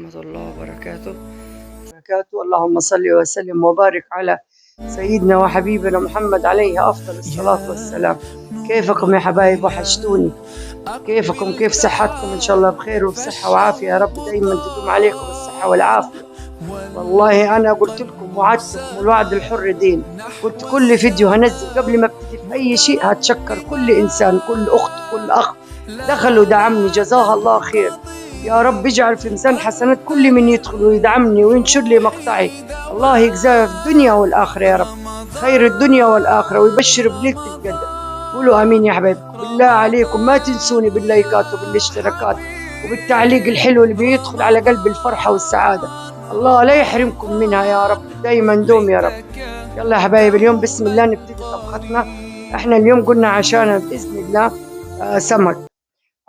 ورحمة الله وبركاته. اللهم صل وسلم وبارك على سيدنا وحبيبنا محمد عليه أفضل الصلاة والسلام. كيفكم يا حبايب؟ وحشتوني. كيفكم؟ كيف صحتكم؟ إن شاء الله بخير وبصحة وعافية يا رب، دايما تدوم عليكم الصحة والعافية. والله أنا قلت لكم وعدتكم، والوعد الحر دين. قلت كل فيديو هنزل قبل ما ابتدي في أي شيء هتشكر كل إنسان، كل أخت، كل أخ دخل ودعمني، جزاه الله خير. يا رب اجعل في ميزان حسنات كل من يدخل ويدعمني وينشر لي مقطعي، الله يجزاه في الدنيا والآخرة يا رب، خير الدنيا والآخرة، ويبشر بليلة القدر. قولوا آمين يا حبايبي. بالله عليكم ما تنسوني باللايكات وبالاشتراكات وبالتعليق الحلو اللي بيدخل على قلب الفرحة والسعادة. الله لا يحرمكم منها يا رب، دايما دوم يا رب. يلا يا حبايبي، اليوم بسم الله نبتدي طبختنا. احنا اليوم قلنا عشان بإذن الله سمك،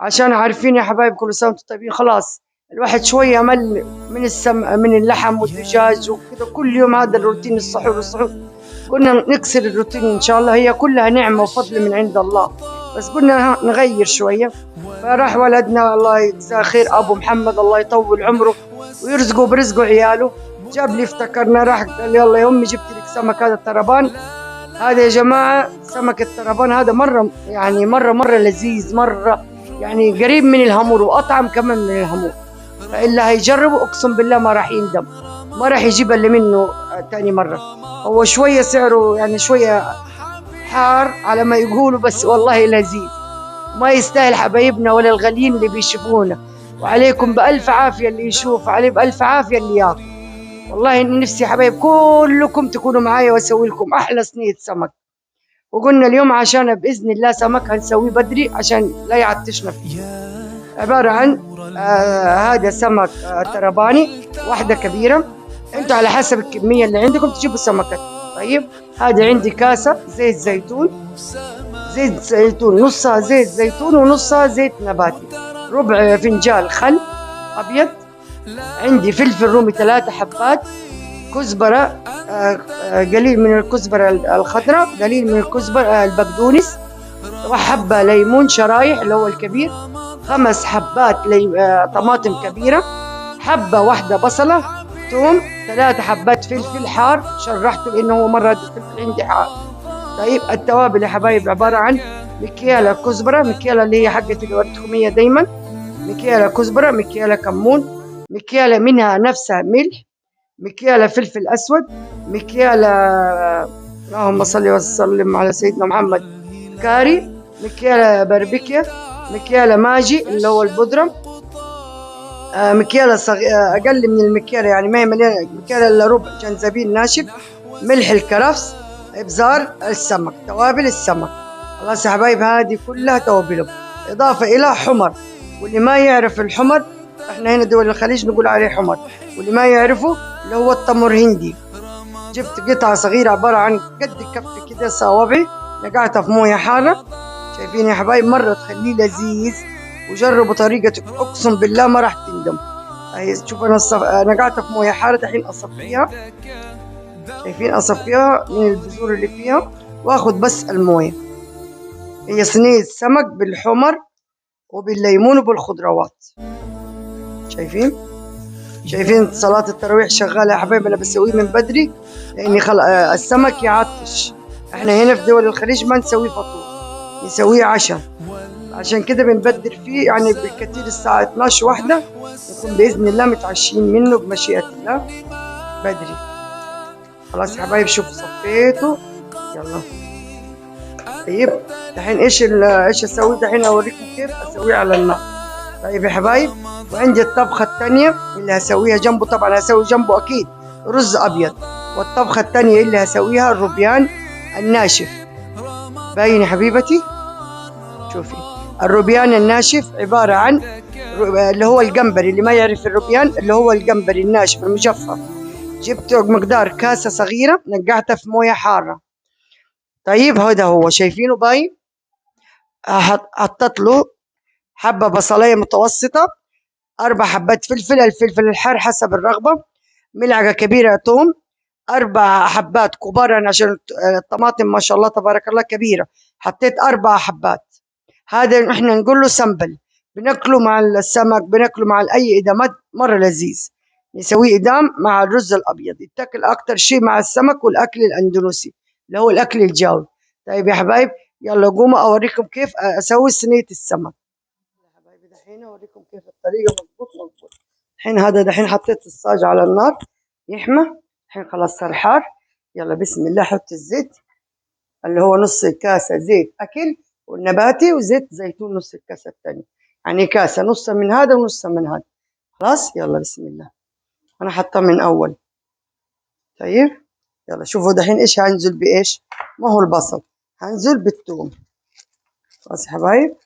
عشان عارفين يا حبايب كل سنة وانتم طيبين. خلاص الواحد شوية مل من اللحم والدجاج وكذا، كل يوم هذا الروتين، السحور. قلنا نكسر الروتين إن شاء الله، هي كلها نعمة وفضل من عند الله، بس قلنا نغير شوية. فراح ولدنا الله يجزاه خير أبو محمد، الله يطول عمره ويرزقه برزقه عياله، جاب لي افتكرنا، راح قال لي يلا يا أمي جبت لك سمك، هذا التربان. هذا يا جماعة سمك التربان هذا مرة يعني مرة لذيذ، مرة يعني قريب من الهامور وأطعم كمان من الهامور. فإلا هيجربه أقسم بالله ما راح يندم، ما راح يجيب اللي منه تاني مرة. هو شوية سعره يعني شوية حار على ما يقولوا، بس والله لذيذ ما يستاهل حبايبنا ولا الغاليين اللي بيشوفونا. وعليكم بألف عافية اللي يشوف، عليه بألف عافية اللي ياكل. والله إني نفسي حبايب كلكم تكونوا معايا وأسوي لكم أحلى صينية سمك. وقلنا اليوم عشان بإذن الله سمك هنسويه بدري عشان لا يعطشنا فيه. عبارة عن هذا سمك ترباني، واحدة كبيرة، انتوا على حسب الكمية اللي عندكم تجيبوا سمكة. طيب هذا عندي كاسة زيت زيتون، نصها زيت زيتون ونصها زيت نباتي، ربع فنجان خل أبيض، عندي فلفل رومي 3 حبات، كزبرة قليل من الكزبرة الخضراء، قليل من الكزبرة البقدونس، وحبة ليمون شرايح اللي هو الكبير، 5 حبات طماطم كبيرة، حبة واحدة بصلة، ثوم، 3 حبات فلفل حار شرحته لأنه هو مرة الفلفل عندي حار. طيب التوابل يا حبايب عبارة عن مكيالة كزبرة، مكيالة اللي هي حقة الورتخمية دايما، مكيالة كزبرة، مكيالة كمون، مكيالة منها نفسها ملح، مكيالة فلفل أسود، مكيالة اللهم صل وسلم على سيدنا محمد كاري، مكيالة بربكية، مكيالة ماجي اللي هو البودرة، مكيالة أقل من المكيالة يعني ما هي مليانة، مكيالة إلا ربع جنزبيل ناشف، ملح الكرفس، إبزار السمك، توابل السمك. خلاص يا حبايب هذه كلها توابلهم، إضافة إلى حمر. واللي ما يعرف الحمر، إحنا هنا دول الخليج نقول عليه حمر، واللي ما يعرفه اللي هو التمر هندي. جبت قطعة صغيرة عبارة عن قد كف كده صوابعي، نقعتها في موية حارة. شايفين يا حبايب مرة تخليه لذيذ، وجربوا طريقة أقسم بالله ما راح تندم. هي شوف أنا نقعتها في موية حارة، الحين أصفيها. شايفين أصفيها من البذور اللي فيها وآخذ بس الموية. هي صينية سمك بالحمر وبالليمون وبالخضروات. شايفين صلاة التراويح شغالة يا حبايب، أنا بسويه من بدري لأني السمك يعطش. إحنا هنا في دول الخليج ما نسويه فطور، نسويه عشاء، عشان كده بنبدر فيه يعني بالكثير الساعة 12 واحدة نكون بإذن الله متعشين منه بمشيئة الله بدري. خلاص يا حبايب شوفوا صفيته. يلا طيب دحين ايش اسوي دحين؟ اوريكم كيف اسويه على النار. طيب يا حبايب، وعندي الطبخة الثانية اللي هسويها جنبه، طبعا هسوي جنبه اكيد رز ابيض، والطبخة الثانية اللي هسويها الروبيان الناشف. باين يا حبيبتي؟ شوفي الروبيان الناشف عبارة عن اللي هو الجمبري، اللي ما يعرف الروبيان اللي هو الجمبري الناشف المجفف. جبت مقدار كاسة صغيرة نقعتها في موية حارة. طيب هذا هو شايفينه باين. حطت له حبة بصلية متوسطة، 4 حبات فلفل، الفلفل الحار حسب الرغبة، ملعقة كبيرة ثوم، 4 حبات كبار عشان الطماطم ما شاء الله تبارك الله كبيرة، حطيت 4 حبات. هذا احنا نقول له سنبل، بناكله مع السمك، بناكله مع اي ادامات، مره لذيذ. نسويه ادام مع الرز الابيض، يتاكل اكتر شيء مع السمك والاكل الاندونيسي اللي هو الاكل الجاوي. طيب يا حبايب، يلا قوموا اوريكم كيف اسوي صينيه السمك. يا حبايبي دحين اوريكم كيف الطريقه مظبوط. الحين هذا دحين حطيت الصاج على النار يحمى. الحين خلاص صار حار. يلا بسم الله، حط الزيت اللي هو نص كاسة زيت أكل والنباتي، وزيت زيتون نص الكاسة الثانية، يعني كاسة نص من هذا ونص من هذا. خلاص يلا بسم الله، أنا حاطاه من أول. طيب يلا شوفوا دحين إيش هنزل بإيش. ما هو البصل، هنزل بالثوم. خلاص يا حبايب،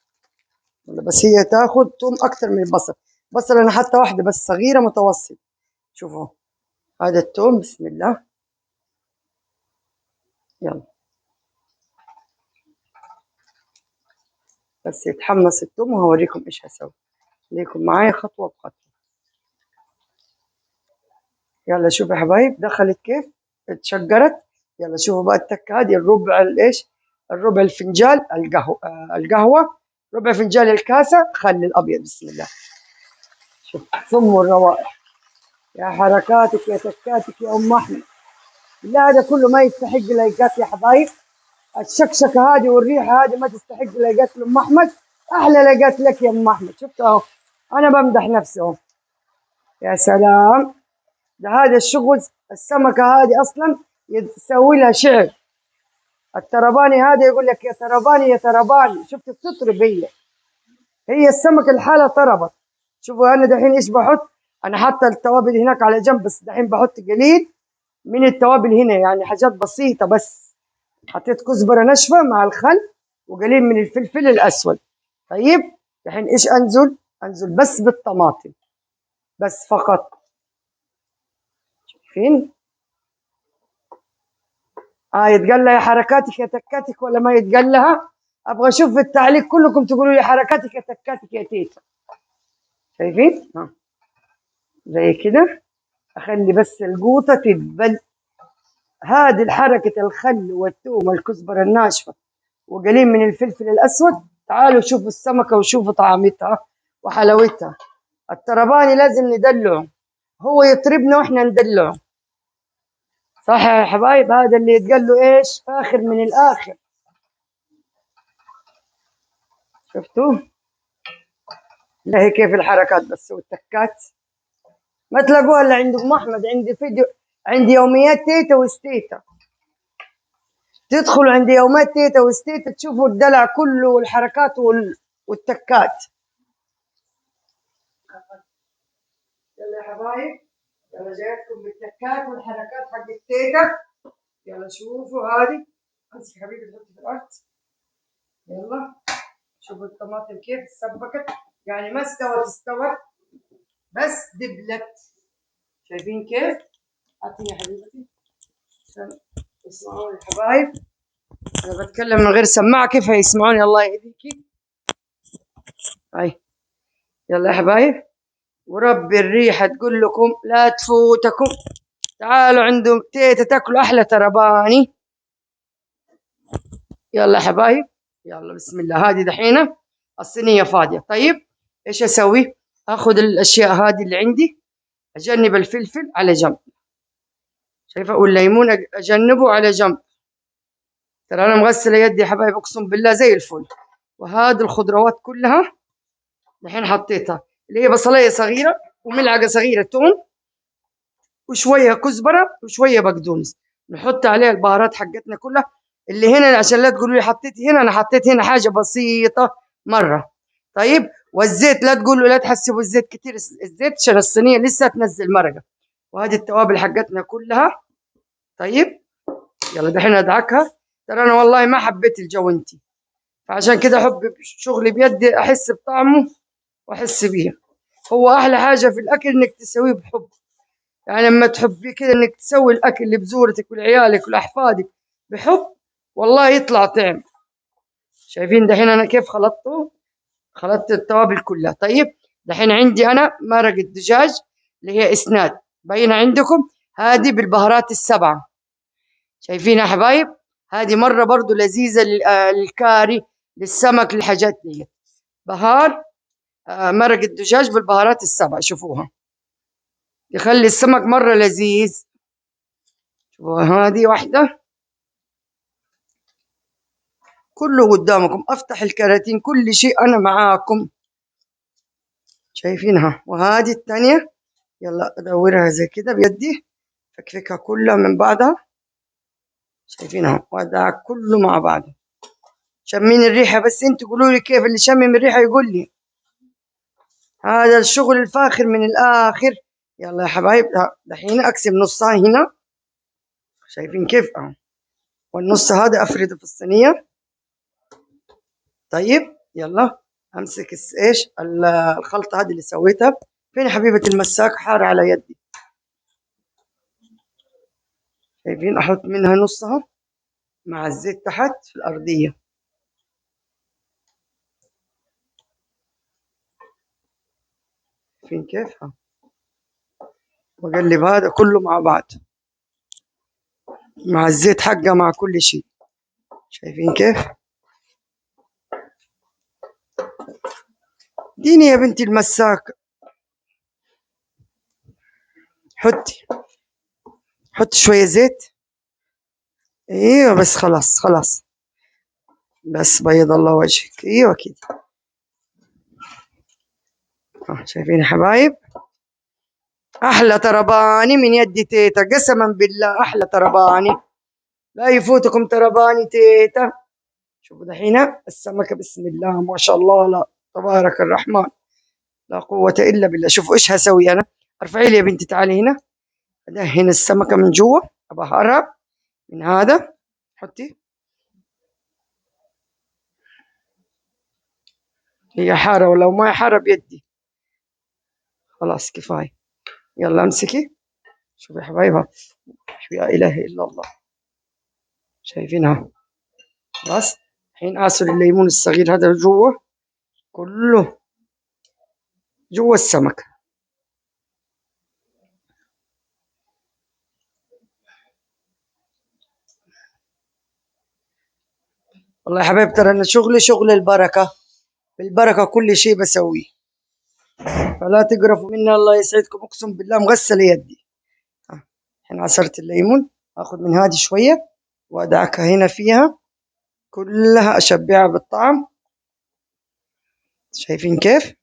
يلا بس هي تاخد ثوم أكتر من البصل. بصل أنا حاطة واحدة بس صغيرة متوسط. شوفوا هذا الثوم، بسم الله. يلا بس يتحمص الثوم وهوريكم إيش هسوي. خليكم معايا خطوة بخطوة. يلا شوف يا حبايب دخلت كيف اتشجرت. يلا شوفوا بقى التكة هذه الربع الايش، الربع الفنجال القهوة، ربع فنجال الكاسة خل الأبيض. بسم الله، شوف ثم الروائح. يا حركاتك يا تكاتك يا أم أحمد، لا هذا كله ما يستحق لايكات يا حبايب. الشكشكة هذه والريحة هذه ما تستحق لايكات لأم أحمد. أحلى لايكات لك يا أم أحمد. شفت أهو، أنا بمدح نفسي أهو. يا سلام، ده هذا الشغل. السمكة هذه أصلا يسوي لها شعر. الترباني هذا يقول لك يا ترباني يا ترباني، شفت بتطرب هي السمكة الحالة طربت. شوفوا أنا دحين إيش بحط. أنا حاطة التوابل هناك على جنب، بس دحين بحط قليل من التوابل هنا، يعني حاجات بسيطة بس. حطيت كزبرة ناشفة مع الخل وقليل من الفلفل الأسود. طيب دحين إيش أنزل بس بالطماطم بس فقط. شايفين يتقال لها يا حركاتك يا تكاتك ولا ما يتقال لها؟ ابغى اشوف في التعليق كلكم تقولوا لي حركاتك يا تكاتك يا تيتا. شايفين زي كده. اخلي بس القوطه تتبل. هذه الحركه الخل والثوم والكزبره الناشفه وقليل من الفلفل الاسود. تعالوا شوفوا السمكه وشوفوا طعمتها وحلاوتها. الترباني لازم ندلعه، هو يطربنا واحنا ندلعه. صح يا حبايب، هذا اللي يتقال له ايش، فاخر من الاخر. شفتوه؟ لا هي كيف الحركات بس والتكات. ما تلاقوها الا عند ام احمد. عندي فيديو، عندي يوميات تيتا وستيتا. تدخلوا عند يوميات تيتا وستيتا تشوفوا الدلع كله والحركات والتكات. يلا يا حبايب، يلا جايتكم بالتكات والحركات حق التيتا. يلا شوفوا هذه. امسك حبيبي تحطي في الارض. يلا شوفوا الطماطم كيف سبكت، يعني ما استوت بس دبلت. شايفين كيف؟ اعطيني يا حبيبتي عشان يسمعوني الحبايب. انا بتكلم من غير سماعه، كيف هيسمعوني؟ الله يهديكي. هاي يلا يا حبايب، وربي الريحه تقول لكم لا تفوتكم. تعالوا عندهم تيتا تاكلوا احلى ترباني. يلا يا حبايب، يلا بسم الله. هذه دحين الصينيه فاضيه. طيب ايش اسوي؟ اخذ الاشياء هذه اللي عندي، اجنب الفلفل على جنب، شايفه، والليمون اجنبه على جنب. ترى انا مغسله يدي يا حبايب اقسم بالله زي الفل. وهذه الخضروات كلها الحين حطيتها، اللي هي بصلية صغيرة وملعقة صغيرة توم وشوية كزبرة وشوية بقدونس. نحط عليها البهارات حقتنا كلها اللي هنا، عشان لا تقولوا لي حطيت هنا، أنا حطيت هنا حاجة بسيطة مرة. طيب والزيت لا تقولوا، لا تحسبوا الزيت كتير، الزيت عشان الصينية لسه تنزل مرقة. وهذه التوابل حقتنا كلها. طيب يلا دحين أدعكها. ترى أنا والله ما حبيت الجو انتي، فعشان كده أحب شغلي بيدي، أحس بطعمه وأحس بيه. هو أحلى حاجة في الأكل إنك تسويه بحب. يعني لما تحبي كده إنك تسوي الأكل لبزورتك ولعيالك ولأحفادك بحب، والله يطلع طعم. شايفين دحين أنا كيف خلطته؟ خلطت التوابل كلها. طيب دحين عندي أنا مرق الدجاج اللي هي إسناد باينة عندكم، هذه بالبهارات السبعة. شايفين يا حبايب؟ هذه مرة برضو لذيذة للكاري للسمك للحاجات دي. بهار مرق الدجاج بالبهارات السبع، شوفوها يخلي السمك مرة لذيذ. شوفوا هذه واحدة، كله قدامكم، أفتح الكراتين كل شيء أنا معاكم شايفينها. وهذه الثانية، يلا أدورها زي كده بيدي، فكفكها كلها من بعضها، شايفينها وأدعك كله مع بعض. شمين الريحة، بس انتوا قولوا لي كيف اللي شمم الريحة يقول لي. هذا الشغل الفاخر من الآخر. يلا يا حبايب، دحين أقسم نصها هنا، شايفين كيف؟ والنص هذا أفرده في الصينية. طيب يلا أمسك إيش الخلطة هذه اللي سويتها. فين يا حبيبة المساك؟ حار على يدي. شايفين؟ أحط منها نصها مع الزيت تحت في الأرضية. شايفين كيف؟ وأقلب هذا كله مع بعض مع الزيت حقه مع كل شيء. شايفين كيف؟ ديني يا بنتي المساك، حطي شوية زيت. ايوه بس خلاص خلاص، بس بيض الله وجهك. ايوه كده. شايفين يا حبايب؟ احلى ترباني من يدي تيتا، قسما بالله احلى ترباني، لا يفوتكم ترباني تيتا. شوفوا دحين السمكة، بسم الله ما شاء الله، لا تبارك الرحمن، لا قوة إلا بالله. شوفوا إيش هسوي أنا. ارفعي لي يا بنتي، تعالي هنا. أدهن السمكة من جوا، أبهرها من هذا. حطي، هي حارة ولو ما حارة بيدي، خلاص كفاية. يلا امسكي. شوفي يا حبايبها، يا إله إلا الله، شايفينها؟ خلاص. الحين آسر الليمون الصغير هذا جوا، كله جوا السمك. والله يا حبايب ترى أنا شغلي شغل البركة، بالبركة كل شيء بسويه، فلا تقرفوا مني الله يسعدكم. أقسم بالله مغسلة يدي. الحين عصرت الليمون، آخذ من هذه شوية وأدعكها هنا فيها كلها، أشبعها بالطعم. شايفين كيف؟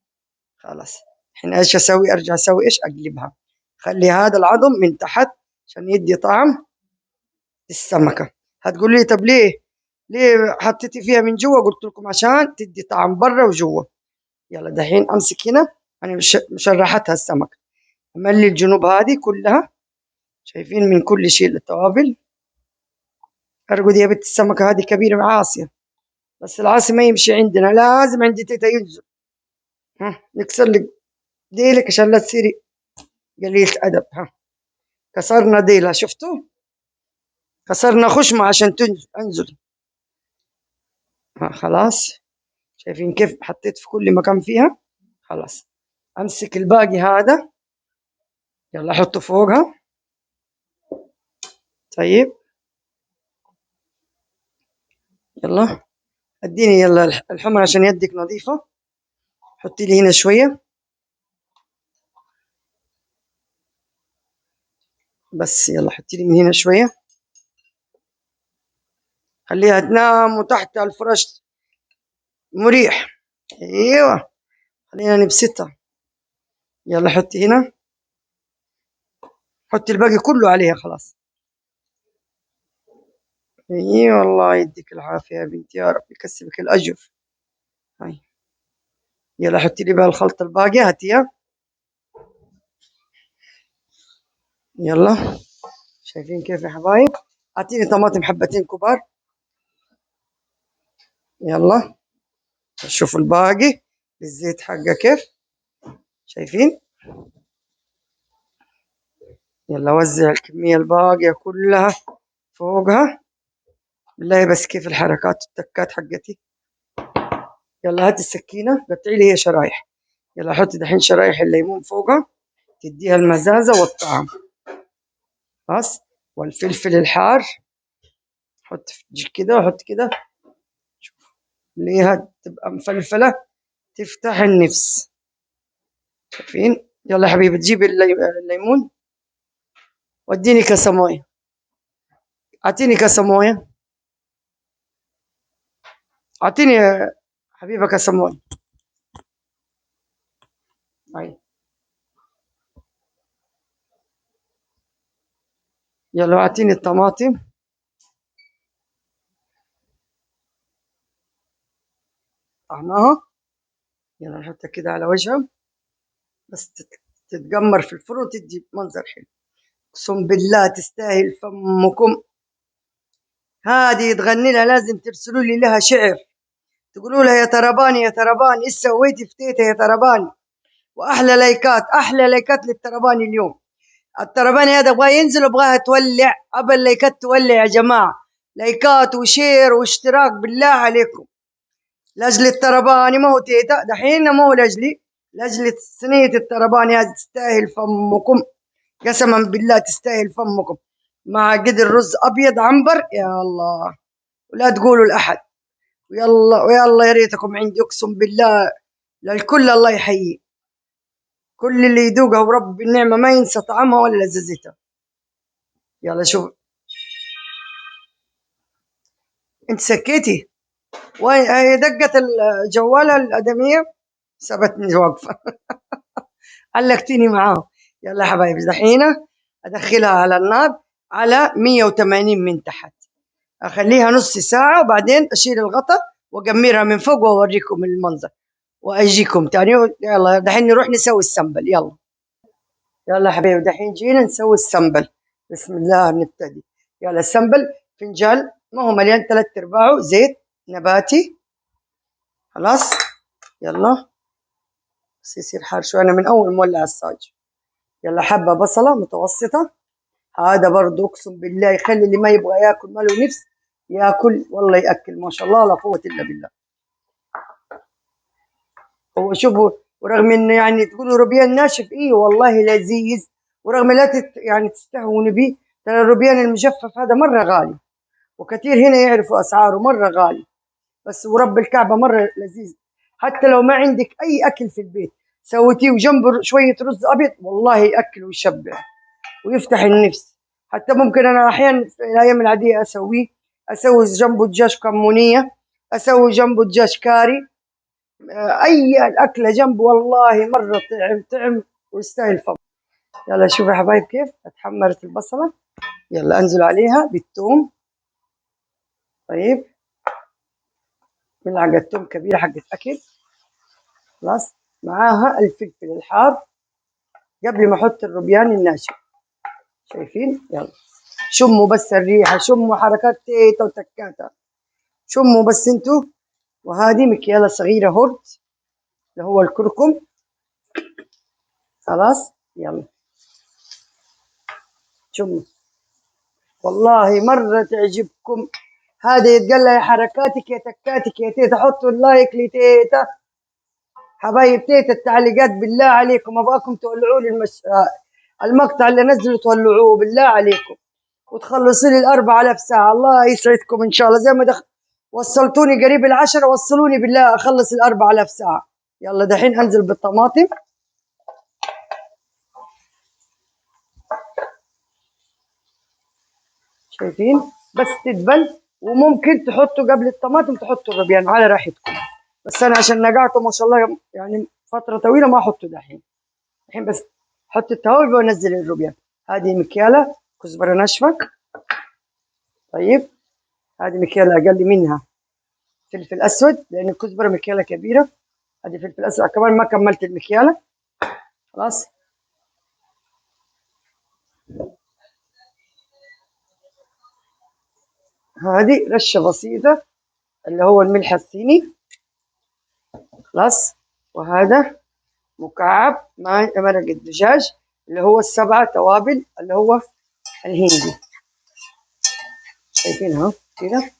خلاص. الحين ايش اسوي؟ ارجع اسوي ايش؟ اقلبها، خلي هذا العظم من تحت عشان يدي طعم السمكة. هتقول لي طب ليه حطيتي فيها من جوا؟ قلت لكم عشان تدي طعم برا وجوا. يلا دحين امسك هنا، انا مشرحتها السمك، املي الجنوب هذه كلها، شايفين من كل شيء التوابل. ارقد يا بنت، السمكة هذه كبيرة عاصية، بس العاصي ما يمشي عندنا، لازم عندي تيتا ينزل. ها نكسر لك ديلك عشان لا تصيري قليلة أدب. ها كسرنا ديلها، شفتوا؟ كسرنا خشمة عشان انزل. خلاص. شايفين كيف حطيت في كل مكان فيها؟ خلاص. امسك الباقي هذا، يلا احطه فوقها. طيب يلا اديني يلا الحمر عشان يدك نظيفة. حطي لي هنا شوية بس، يلا حطي لي من هنا شوية، خليها تنام وتحت الفرش مريح. ايوه خلينا نبسطها. يلا حطي هنا، حطي الباقي كله عليها خلاص. اي والله يديك العافية يا بنتي، يا رب يكسبك الأجر. هاي يلا حطي لي بقى الخلطة الباقية، هاتيها. يلا شايفين كيف يا حبايب؟ اعطيني طماطم حبتين كبار. يلا شوفوا الباقي بالزيت حقه كيف، شايفين؟ يلا وزع الكمية الباقية كلها فوقها. بالله بس كيف الحركات التكات حقتي. يلا هاتي السكينة قطعي لي هي شرايح. يلا حطي دحين شرايح الليمون فوقها، تديها المزازة والطعم. بس والفلفل الحار، حط كده وحط كده، ليها تبقى مفلفلة تفتح النفس. شايفين؟ يلا يا حبيبي تجيب الليمون، واديني كاسة موية، اعطيني كاسة موية، اعطيني يا حبيبة كاسة موية. هاي يلا اعطيني الطماطم. طحناها، يلا نحطها كده على وجهها بس تتقمر في الفرن وتدي منظر حلو. اقسم بالله تستاهل فمكم. هذه تغني لها، لازم ترسلوا لي لها شعر، تقولوا لها يا ترباني يا ترباني ايش سويتي في تيتا يا ترباني. واحلى لايكات، احلى لايكات للترباني اليوم. الترباني هذا ابغى ينزل وابغاها تولع، ابى اللايكات تولع يا جماعه، لايكات وشير واشتراك بالله عليكم. لاجل الترباني، ما هو تيتا دحين، ما هو لاجلي، لاجل صينيه الترباني هذه تستاهل فمكم. قسما بالله تستاهل فمكم، مع قدر رز ابيض عنبر يا الله. ولا تقولوا لاحد، ويلا ويلا يا ريتكم عندي، اقسم بالله للكل الله يحييه. كل اللي يذوقها ورب النعمه ما ينسى طعمها ولا لذتها. يلا شوف، انت سكيتي وين؟ هي دقت الجوال الادميه سابتني واقفه. علقتيني معاه. يلا يا حبايبي دحين ادخلها على النار على 180 من تحت، اخليها نص ساعه وبعدين اشيل الغطا واقمرها من فوق واوريكم المنظر واجيكم تاني. يلا دحين نروح نسوي السمبل. يلا يلا يا حبيبي دحين جينا نسوي السمبل. بسم الله نبتدي. يلا السمبل فنجان ما هو مليان، 3/4 زيت نباتي. خلاص يلا بس يصير حار شوي، انا من اول مولع الصاج. يلا حبه بصله متوسطه، هذا برضو اقسم بالله يخلي اللي ما يبغى ياكل ما له نفس ياكل، والله ياكل ما شاء الله لا قوه الا بالله. هو شوفوا، ورغم انه يعني تقولوا روبيان ناشف، ايه والله لذيذ، ورغم لا يعني تستهونوا به، ترى الروبيان المجفف هذا مره غالي، وكثير هنا يعرفوا اسعاره مره غالي، بس ورب الكعبه مره لذيذ. حتى لو ما عندك اي اكل في البيت سويتيه وجنبه شويه رز ابيض والله ياكل ويشبع ويفتح النفس. حتى ممكن انا احيانا في الايام العاديه اسويه، اسوي جنبه دجاج كمونيه، اسوي جنبه دجاج كاري، اي اكله جنبه والله مره طعم طعم ويستاهل فم. يلا شوفوا يا حبايب كيف اتحمرت البصله. يلا انزل عليها بالثوم. طيب ملعقه ثوم كبيره حقت اكل. خلاص معاها الفلفل الحار قبل ما احط الروبيان الناشف. شايفين؟ يلا شموا بس الريحه، شموا حركات تيتا وتكاتها، شموا بس انتوا. وهذه مكيالة صغيرة هرت اللي هو الكركم. خلاص يلا شموا، والله مرة تعجبكم. هذا يتقال لها يا حركاتك يا تكاتك يا تيتا. حطوا اللايك لتيتا حبايب تيتا، التعليقات بالله عليكم ابغاكم تولعوا لي المقطع اللي نزلوا تولعوه بالله عليكم، وتخلصوا لي 4000 ساعة. الله يسعدكم إن شاء الله، زي ما وصلتوني قريب 10 وصلوني بالله أخلص 4000 ساعة. يلا دحين أنزل بالطماطم. شايفين؟ بس تدبل، وممكن تحطوا قبل الطماطم تحطوا الربيان على راحتكم، بس أنا عشان نقعته ما شاء الله يعني فترة طويلة ما أحطه دحين. الحين بس حط التوابل وأنزل الربيان. هذه مكيالة كزبرة ناشفة. طيب هذه مكيالة أقل منها فلفل أسود لأن الكزبرة مكيالة كبيرة. هذه فلفل أسود كمان ما كملت المكيالة. خلاص هذه رشة بسيطة اللي هو الملح الصيني. خلاص وهذا مكعب مرق الدجاج اللي هو ال7 توابل اللي هو الهندي. شايفينها كده،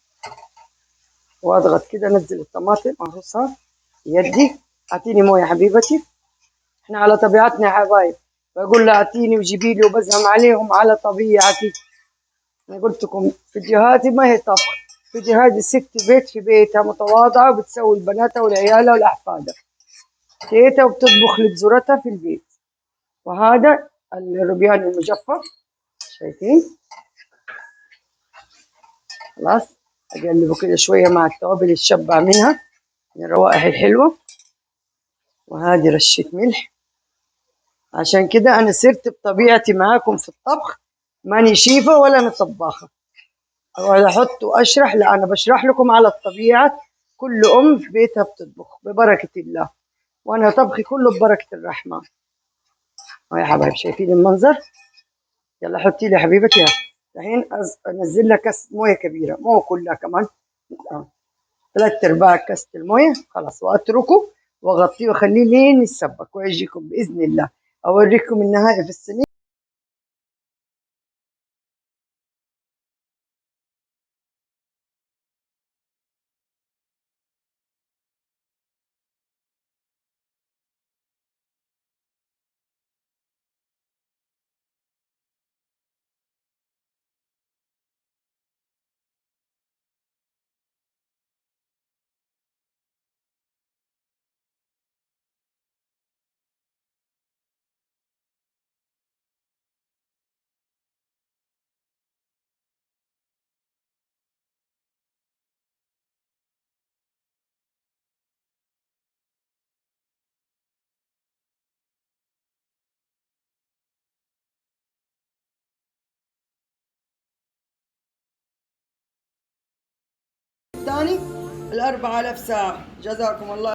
واضغط كده انزل الطماطم اهرسها يدي. اعطيني مويه حبيبتي، احنا على طبيعتنا يا حبايب، بقول لها اعطيني وجيبي لي وبزهم عليهم على طبيعتي. انا قلت لكم فيديوهاتي ما هي طبخ، فيديوهاتي ست بيت في بيتها متواضعه وبتسوي لبناتها ولعيالها ولاحفادها. تيتا وبتطبخ لبزورتها في البيت. وهذا الروبيان المجفف، شايفين؟ خلاص اقلبه كده شويه مع التوابل تشبع منها من الروائح الحلوه. وهذه رشه ملح. عشان كده انا سرت بطبيعتي معاكم في الطبخ، ماني شيفه ولا انا طباخه اقعد احط واشرح، لا انا بشرح لكم على الطبيعه. كل ام في بيتها بتطبخ ببركه الله، وانا طبخي كله ببركه الرحمن. يا حبايب شايفين المنظر؟ يلا حطي لي حبيبتي الحين انزل لك كاس مويه كبيره، مو كلها كمان، ثلاث ارباع كاسه المويه خلاص، واتركه واغطيه واخليه لين يتسبك، واجيكم باذن الله اوريكم النهايه في السنين. الثاني ال 4000 ساعة، جزاكم الله